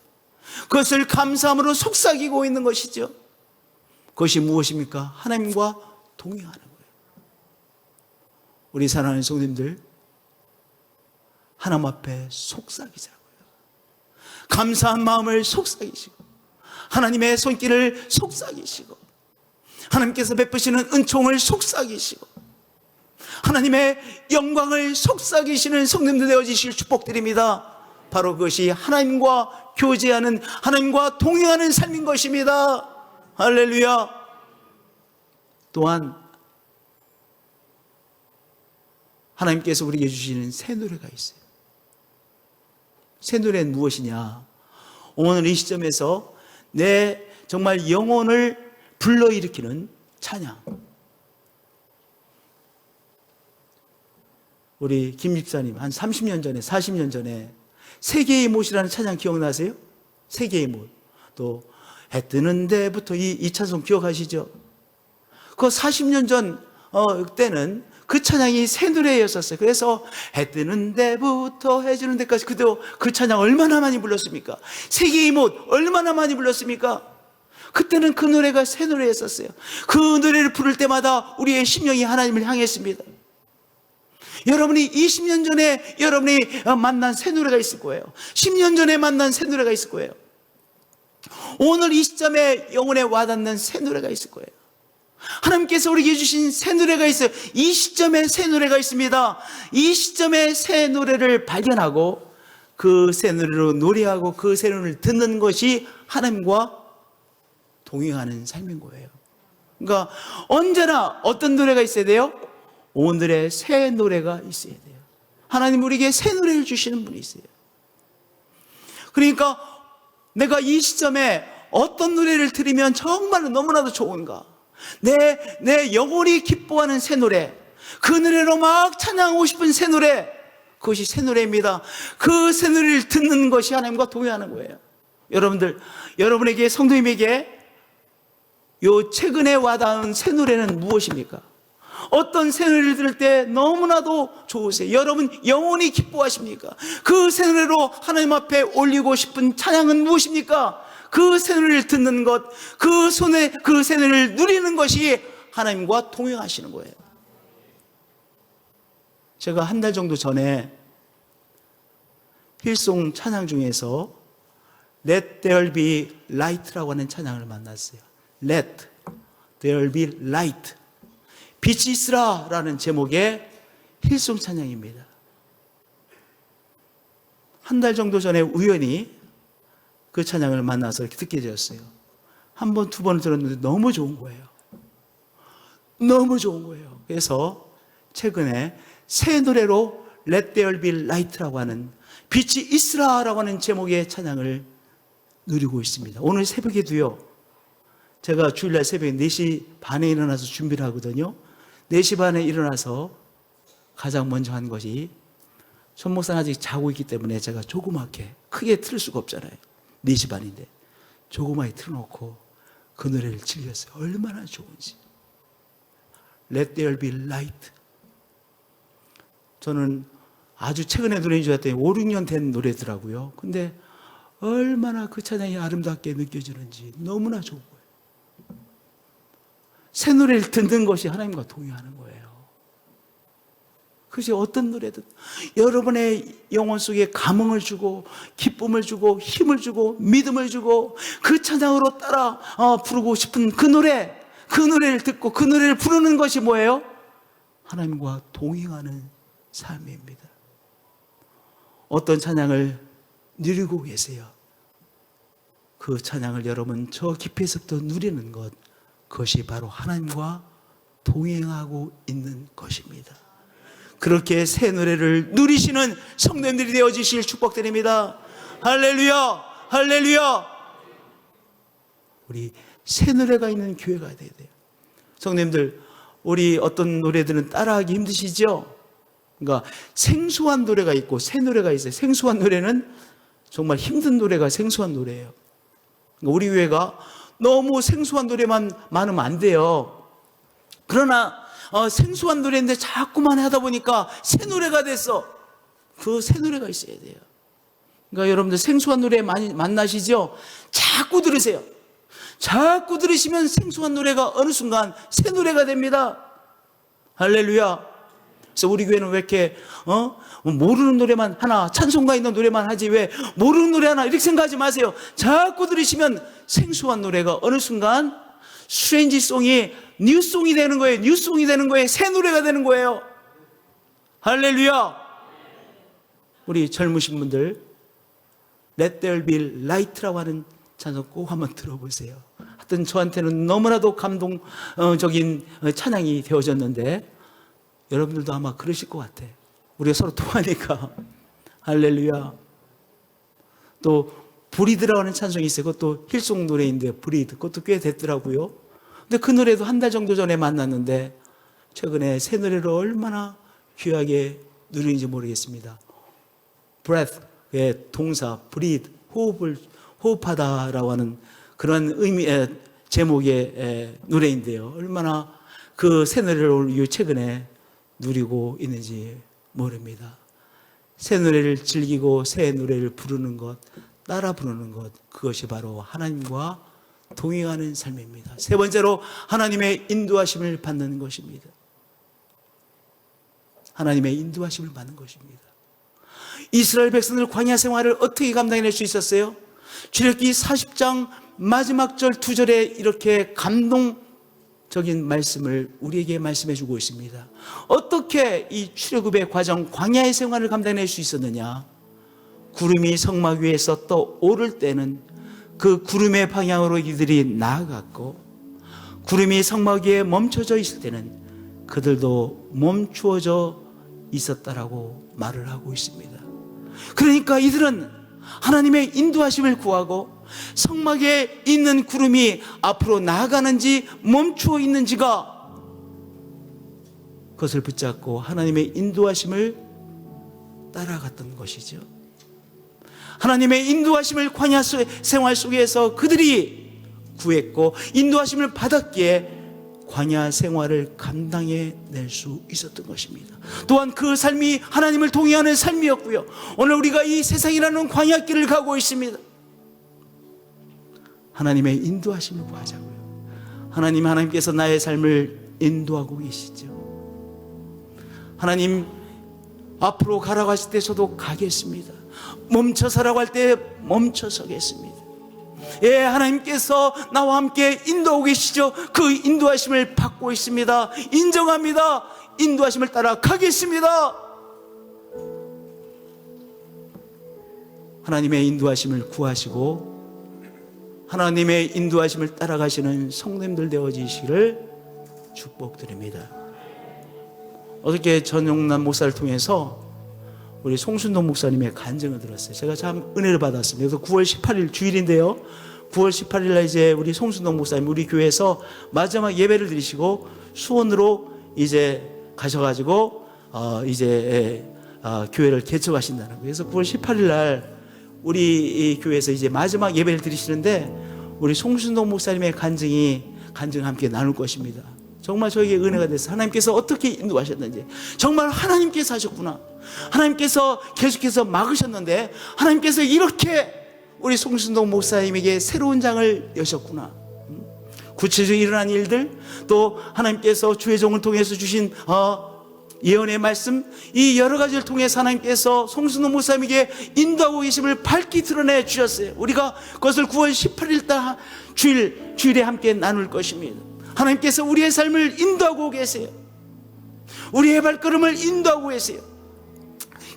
그것을 감사함으로 속삭이고 있는 것이죠. 그것이 무엇입니까? 하나님과 동행하는 거예요. 우리 사랑하는 성도님들, 하나님 앞에 속삭이자고요. 감사한 마음을 속삭이시고 하나님의 손길을 속삭이시고 하나님께서 베푸시는 은총을 속삭이시고 하나님의 영광을 속삭이시는 성도님들 되어지실 축복드립니다. 바로 그것이 하나님과 교제하는, 하나님과 동행하는 삶인 것입니다. 할렐루야. 또한 하나님께서 우리에게 주시는 새 노래가 있어요. 새 노래는 무엇이냐? 오늘 이 시점에서 내 정말 영혼을 불러일으키는 찬양. 우리 김 집사님 한 30년 전에, 40년 전에 세계의 못이라는 찬양 기억나세요? 세계의 못. 또 해 뜨는 데부터 이 찬송 기억하시죠? 그 40년 전 때는 그 찬양이 새 노래였었어요. 그래서 해 뜨는 데부터 해 지는 데까지 그 찬양 얼마나 많이 불렀습니까? 세계의 못 얼마나 많이 불렀습니까? 그때는 그 노래가 새 노래였었어요. 그 노래를 부를 때마다 우리의 심령이 하나님을 향했습니다. 여러분이 20년 전에 여러분이 만난 새 노래가 있을 거예요. 10년 전에 만난 새 노래가 있을 거예요. 오늘 이 시점에 영혼에 와닿는 새 노래가 있을 거예요. 하나님께서 우리에게 주신 새 노래가 있어요. 이 시점에 새 노래가 있습니다. 이 시점에 새 노래를 발견하고 그 새 노래로 노래하고 그 새 노래를 듣는 것이 하나님과 동행하는 삶인 거예요. 그러니까 언제나 어떤 노래가 있어야 돼요? 오늘의 새 노래가 있어야 돼요. 하나님 우리에게 새 노래를 주시는 분이 있어요. 그러니까 내가 이 시점에 어떤 노래를 들으면 정말로 너무나도 좋은가? 내 영혼이 기뻐하는 새 노래, 그 노래로 막 찬양하고 싶은 새 노래, 그것이 새 노래입니다. 그 새 노래를 듣는 것이 하나님과 동행하는 거예요. 여러분들, 여러분에게, 성도님에게 요 최근에 와닿은 새 노래는 무엇입니까? 어떤 새 노래를 들을 때 너무나도 좋으세요? 여러분 영혼이 기뻐하십니까? 그 새 노래로 하나님 앞에 올리고 싶은 찬양은 무엇입니까? 그 새 노래를 듣는 것, 그 새 노래를 누리는 것이 하나님과 동행하시는 거예요. 제가 한 달 정도 전에 힐송 찬양 중에서 Let there be light라고 하는 찬양을 만났어요. Let there be light. 빛이 있으라 라는 제목의 힐송 찬양입니다. 한 달 정도 전에 우연히 그 찬양을 만나서 이렇게 듣게 되었어요. 한 번, 두 번을 들었는데 너무 좋은 거예요. 너무 좋은 거예요. 그래서 최근에 새 노래로 Let there be light라고 하는, 빛이 있으라라고 하는 제목의 찬양을 누리고 있습니다. 오늘 새벽에도요, 제가 주일날 새벽에 4시 반에 일어나서 준비를 하거든요. 4시 반에 일어나서 가장 먼저 한 것이, 손 목사는 아직 자고 있기 때문에 제가 조그맣게, 크게 틀 수가 없잖아요. 4시 반인데 조그맣게 틀어놓고 그 노래를 즐겼어요. 얼마나 좋은지. Let there be light. 저는 아주 최근에 노래인 줄 알았더니 5, 6년 된 노래더라고요. 근데 얼마나 그 찬양이 아름답게 느껴지는지 너무나 좋은 거예요. 새 노래를 듣는 것이 하나님과 동의하는 거예요. 그것이 어떤 노래든 여러분의 영혼 속에 감흥을 주고 기쁨을 주고 힘을 주고 믿음을 주고 그 찬양으로 따라 부르고 싶은 그 노래를 듣고 그 노래를 부르는 것이 뭐예요? 하나님과 동행하는 삶입니다. 어떤 찬양을 누리고 계세요? 그 찬양을 여러분 저 깊이에서부터 누리는 것, 그것이 바로 하나님과 동행하고 있는 것입니다. 그렇게 새 노래를 누리시는 성도님들이 되어주실 축복드립니다. 할렐루야, 할렐루야. 우리 새 노래가 있는 교회가 돼야 돼요. 성도님들, 우리 어떤 노래들은 따라하기 힘드시죠? 그러니까 생소한 노래가 있고 새 노래가 있어요. 생소한 노래는 정말 힘든 노래가 생소한 노래예요. 그러니까 우리 교회가 너무 생소한 노래만 많으면 안 돼요. 그러나 생소한 노래인데 자꾸만 하다 보니까 새 노래가 됐어. 그 새 노래가 있어야 돼요. 그러니까 여러분들 생소한 노래 많이 만나시죠? 자꾸 들으세요. 자꾸 들으시면 생소한 노래가 어느 순간 새 노래가 됩니다. 할렐루야. 그래서 우리 교회는 왜 이렇게 모르는 노래만 하나, 찬송가 있는 노래만 하지 왜 모르는 노래 하나, 이렇게 생각하지 마세요. 자꾸 들으시면 생소한 노래가 어느 순간 스트레인지송이 뉴송이 되는 거예요. 뉴송이 되는 거예요. 새 노래가 되는 거예요. 할렐루야. 우리 젊으신 분들 Let there be light라고 하는 찬송 꼭 한번 들어보세요. 하여튼 저한테는 너무나도 감동적인 찬양이 되어졌는데 여러분들도 아마 그러실 것 같아. 우리가 서로 통하니까. 할렐루야. 또 브리드라고 하는 찬송이 있어요. 그것도 힐송 노래인데 브리드, 그것도 꽤 됐더라고요. 근데 그 노래도 한 달 정도 전에 만났는데 최근에 새 노래를 얼마나 귀하게 누리는지 모르겠습니다. breath의 동사 breathe, 호흡하다라고 하는 그런 의미의 제목의 노래인데요. 얼마나 그 새 노래를 최근에 누리고 있는지 모릅니다. 새 노래를 즐기고 새 노래를 부르는 것, 따라 부르는 것, 그것이 바로 하나님과 동행하는 삶입니다. 세 번째로 하나님의 인도하심을 받는 것입니다. 하나님의 인도하심을 받는 것입니다. 이스라엘 백성들 광야 생활을 어떻게 감당해낼 수 있었어요? 출애굽기 40장 마지막 절 2절에 이렇게 감동적인 말씀을 우리에게 말씀해 주고 있습니다. 어떻게 이 출애굽의 과정, 광야의 생활을 감당해낼 수 있었느냐? 구름이 성막 위에서 떠오를 때는 그 구름의 방향으로 이들이 나아갔고, 구름이 성막 위에 멈춰져 있을 때는 그들도 멈추어져 있었다라고 말을 하고 있습니다. 그러니까 이들은 하나님의 인도하심을 구하고 성막에 있는 구름이 앞으로 나아가는지 멈추어 있는지가 그것을 붙잡고 하나님의 인도하심을 따라갔던 것이죠. 하나님의 인도하심을 광야 생활 속에서 그들이 구했고 인도하심을 받았기에 광야 생활을 감당해낼 수 있었던 것입니다. 또한 그 삶이 하나님을 동의하는 삶이었고요. 오늘 우리가 이 세상이라는 광야길을 가고 있습니다. 하나님의 인도하심을 구하자고요. 하나님께서 나의 삶을 인도하고 계시죠. 하나님, 앞으로 가라고 하실 때 저도 가겠습니다. 멈춰서라고 할 때 멈춰서겠습니다. 예, 하나님께서 나와 함께 인도하고 계시죠. 그 인도하심을 받고 있습니다. 인정합니다. 인도하심을 따라 가겠습니다. 하나님의 인도하심을 구하시고 하나님의 인도하심을 따라가시는 성도님들 되어지시기를 축복드립니다. 어저께 전용남 목사를 통해서 우리 송순동 목사님의 간증을 들었어요. 제가 참 은혜를 받았습니다. 그래서 9월 18일 주일인데요. 9월 18일 날 이제 우리 송순동 목사님 우리 교회에서 마지막 예배를 드리시고 수원으로 이제 가셔가지고 교회를 개척하신다는 거예요. 그래서 9월 18일 날 우리 교회에서 이제 마지막 예배를 드리시는데 우리 송순동 목사님의 간증 함께 나눌 것입니다. 정말 저에게 은혜가 돼서 하나님께서 어떻게 인도하셨는지, 정말 하나님께서 하셨구나, 하나님께서 계속해서 막으셨는데 하나님께서 이렇게 우리 송순동 목사님에게 새로운 장을 여셨구나. 구체적으로 일어난 일들, 또 하나님께서 주의 종을 통해서 주신 예언의 말씀, 이 여러 가지를 통해서 하나님께서 송순동 목사님에게 인도하고 계심을 밝히 드러내 주셨어요. 우리가 그것을 9월 18일 날 주일에 함께 나눌 것입니다. 하나님께서 우리의 삶을 인도하고 계세요. 우리의 발걸음을 인도하고 계세요.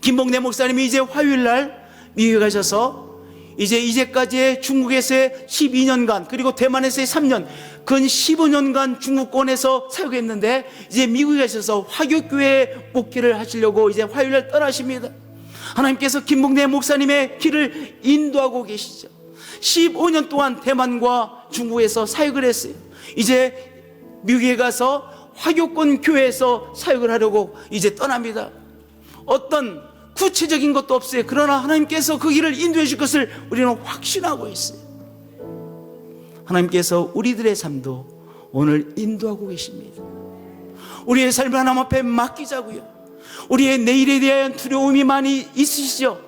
김봉래 목사님이 이제 화요일 날 미국에 가셔서 이제까지의 중국에서의 12년간 그리고 대만에서의 3년 근 15년간 중국권에서 사역했는데 이제 미국에 가셔서 화교교회 목회를 하시려고 이제 화요일 날 떠나십니다. 하나님께서 김봉래 목사님의 길을 인도하고 계시죠. 15년 동안 대만과 중국에서 사역을 했어요. 이제 미국에 가서 화교권 교회에서 사역을 하려고 이제 떠납니다. 어떤 구체적인 것도 없어요. 그러나 하나님께서 그 길을 인도해 줄 것을 우리는 확신하고 있어요. 하나님께서 우리들의 삶도 오늘 인도하고 계십니다. 우리의 삶을 하나님 앞에 맡기자고요. 우리의 내일에 대한 두려움이 많이 있으시죠?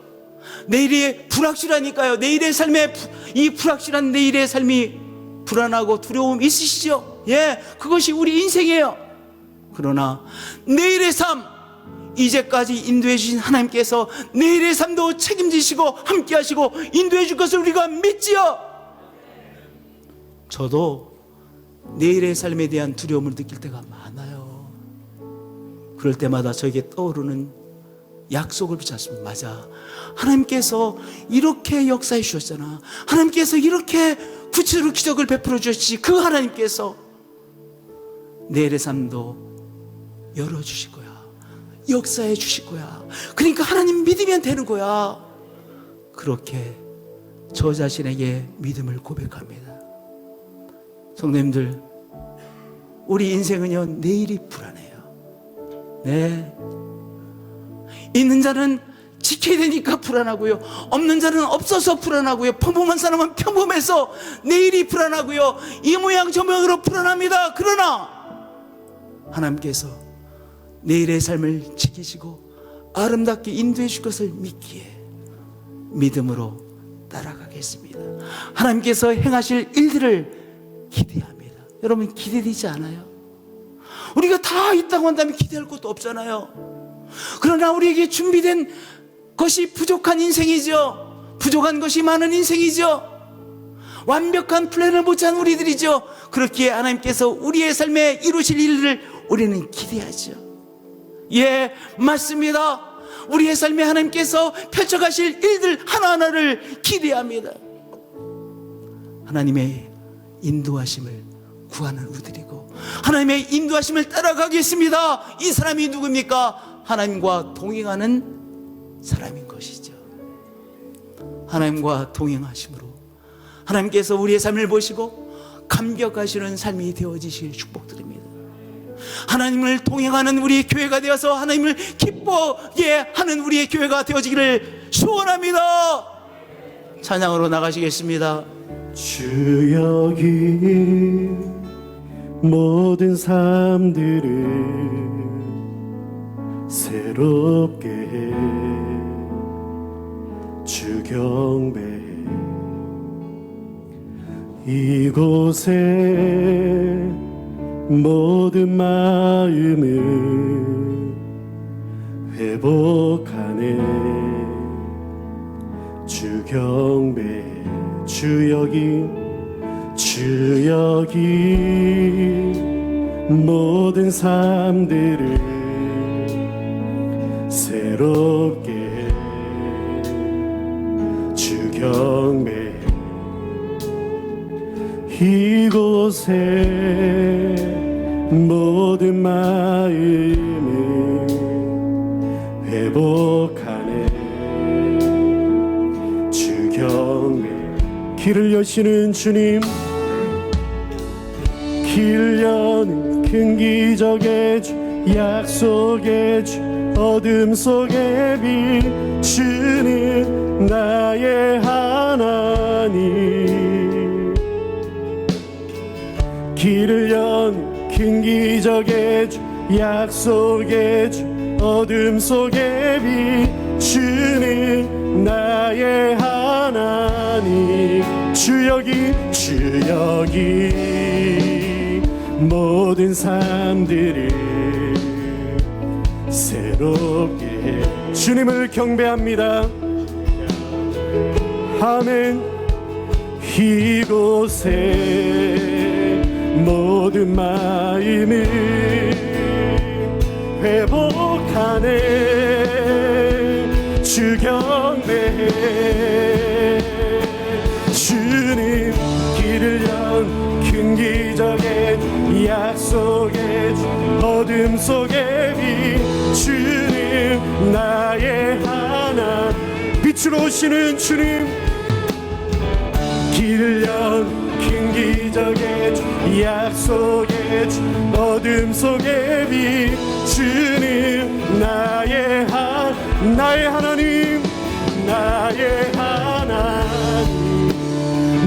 내일이 불확실하니까요. 내일의 삶에 이 불확실한 내일의 삶이 불안하고 두려움 있으시죠? 예, 그것이 우리 인생이에요. 그러나 내일의 삶, 이제까지 인도해 주신 하나님께서 내일의 삶도 책임지시고 함께 하시고 인도해 줄 것을 우리가 믿지요. 저도 내일의 삶에 대한 두려움을 느낄 때가 많아요. 그럴 때마다 저에게 떠오르는 약속을 붙잡습니다. 맞아, 하나님께서 이렇게 역사해 주셨잖아. 하나님께서 이렇게 구체적으로 기적을 베풀어 주셨지. 그 하나님께서 내일의 삶도 열어주실 거야, 역사해 주실 거야. 그러니까 하나님 믿으면 되는 거야. 그렇게 저 자신에게 믿음을 고백합니다. 성도님들, 우리 인생은요 내일이 불안해요. 네, 있는 자는 지켜야 되니까 불안하고요, 없는 자는 없어서 불안하고요, 평범한 사람은 평범해서 내일이 불안하고요, 이 모양 저 모양으로 불안합니다. 그러나 하나님께서 내일의 삶을 지키시고 아름답게 인도해 줄 것을 믿기에 믿음으로 따라가겠습니다. 하나님께서 행하실 일들을 기대합니다. 여러분, 기대되지 않아요? 우리가 다 있다고 한다면 기대할 것도 없잖아요. 그러나 우리에게 준비된 것이 부족한 인생이죠. 부족한 것이 많은 인생이죠. 완벽한 플랜을 못한 우리들이죠. 그렇기에 하나님께서 우리의 삶에 이루실 일을 우리는 기대하죠. 예, 맞습니다. 우리의 삶에 하나님께서 펼쳐가실 일들 하나하나를 기대합니다. 하나님의 인도하심을 구하는 우리들이고 하나님의 인도하심을 따라가겠습니다. 이 사람이 누굽니까? 하나님과 동행하는 사람인 것이죠. 하나님과 동행하심으로 하나님께서 우리의 삶을 보시고 감격하시는 삶이 되어지실 축복드립니다. 하나님을 동행하는 우리의 교회가 되어서 하나님을 기뻐하게 하는 우리의 교회가 되어지기를 소원합니다. 찬양으로 나가시겠습니다. 주 여기 모든 삶들을 새롭게 해 주 경배해 이곳에 모든 마음을 회복하네 주 경배해 주 여기 모든 삶들을 새롭게 해 주 경배해 이곳에 모든 마음을 회복하네 길을 여시는 주님, 길 여는 큰 기적의 주, 약속의 주, 어둠 속에 비추는 나의 하나님. 길을 연 큰 기적의 주, 약속의 주, 어둠 속에 비추는 나의 하나님. 주 여기 모든 삶들을 새롭게 해. 주님을 경배합니다. 아멘. 이곳에 모든 마음을 회복하네. 주 경배해. 주님 길을 연 큰 기적의 주, 약속의 주, 어둠 속에 비추는 나의 하나. 빛으로 오시는 주님, 길을 연 큰 기적의 주, 약속의 주, 어둠 속에 비추는 나의 하나님. 나의 하나님,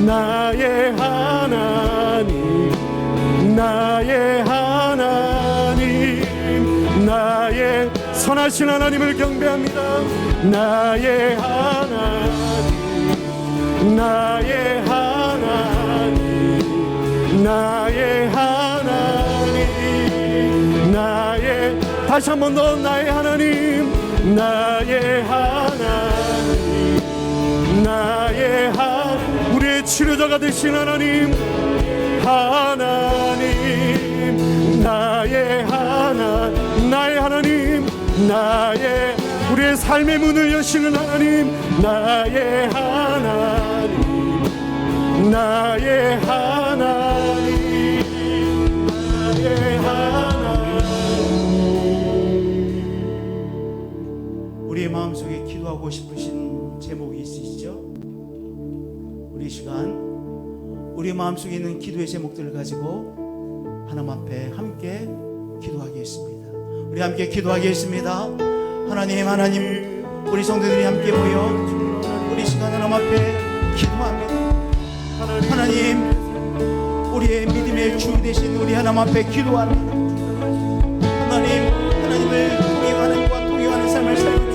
나의 하나님, 나의 하나님, 나의 선하신 하나님을 경배합니다. 나의 하나님, 나의 하나님, 나의 하나님, 나의, 다시 한 번 더 나의 하나님, 나의 하나님, 나의 하나님, 우리의 치료자가 되신 하나님, 하나님, 나의 하나님, 나의 하나님, 나의, 우리의 삶의 문을 여시는 하나님, 나의 하나님, 나의 하나님, 나의 하나님. 우리의 마음속에 기도하고 싶으신 제목이 있으시죠? 우리 이 시간 우리 마음속에 있는 기도의 제목들을 가지고 하나님 앞에 함께 기도하겠습니다. 우리 함께 기도하겠습니다. 하나님, 우리 성도들이 함께 모여 우리 시간 하나님 앞에 기도합니다. 하나님, 우리의 믿음의 주 되신 우리 하나님 앞에 기도합니다. 하나님을 동행하는 과 동행하는 삶을 살고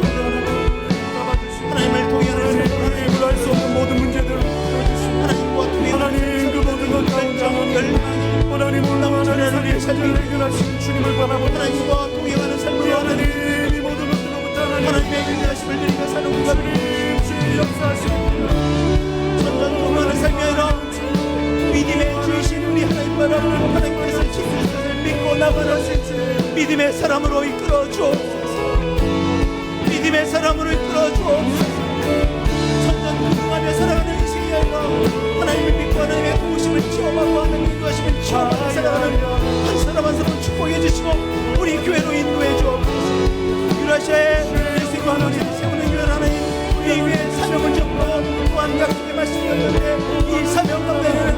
하나님을 동행하는 삶을 하나님을 알 수 없는 모든 문제들, 하나님과 동행하는 그 모든 것 가운데 하나님 올라와는 삶의 삶을 해결하신 주님을 바라보는 하나님과 동행하는 삶으로 하나님이 모든 것들로부터 하나님의 인도하심을 드리며 사는 우리가 주의 역사하십니다. 전전동하는 삶이 아니라 믿음의 주이신 우리 하나님 바라보는 하나님께서 지키실 것을 믿고 나가는 믿음의 사람으로 이끌어 주옵소서. 믿음의 사람으로 이끌어 주옵소서. 천전동하며 살아가는 인생이 아니라 하나님을 믿고 하나님의 도우심을 체험하고 하나님의 인도하심을 체험하며 살아가는 한 사람 한 사람 축복해 주시고 우리 교회로 인도해 주옵소서. 유라시아의 인생과 하나님을 세우는 교회 하나님, 우리 교회의 사명을 접고 또한 각종의 말씀을 듣는데 이 사명 감당하는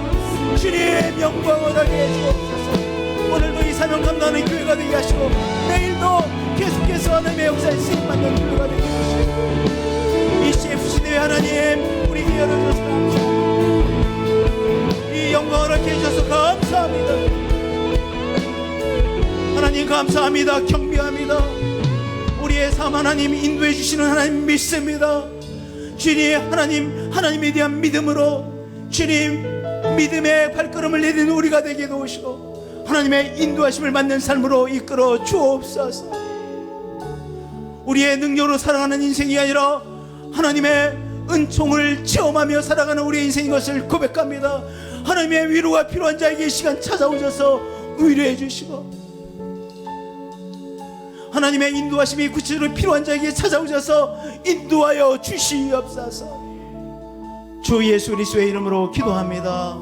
주님의 영광을 하게 해주옵소서. 오늘도 이 사명 감당하는 교회가 되게 하시고 내일도 계속해서 하나님의 역사에 쓰임받는 교회가 되게 하시고 이 CFC 대회 하나님 우리 열어주셔서 이 영광을 얻게 해주셔서 감사합니다. 하나님 감사합니다. 경배합니다. 우리의 삶 하나님 인도해 주시는 하나님 믿습니다. 주님, 하나님에 대한 믿음으로 주님 믿음의 발걸음을 내딛는 우리가 되게 도우시고 하나님의 인도하심을 받는 삶으로 이끌어 주옵소서. 우리의 능력으로 살아가는 인생이 아니라 하나님의 은총을 체험하며 살아가는 우리의 인생인 것을 고백합니다. 하나님의 위로가 필요한 자에게 이 시간 찾아오셔서 위로해 주시고 하나님의 인도하심이 구체적으로 필요한 자에게 찾아오셔서 인도하여 주시옵소서. 주 예수 그리스도의 이름으로 기도합니다.